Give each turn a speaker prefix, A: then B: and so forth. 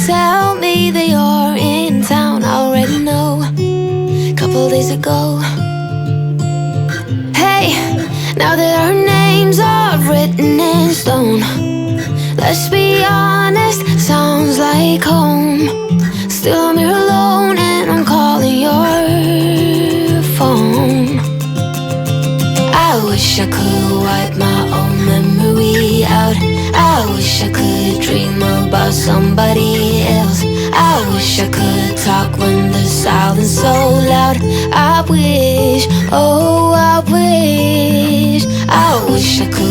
A: tell me that you're in town. I already know, couple days ago. Hey, now that our names are written in stone, let's be honest, sounds like home. Still I'm here alone and I'm calling your phone. I wish I could wipe my own memory out. I wish I could dream about somebody else. I wish I could talk when the silence so loud. I wish, oh I wish I could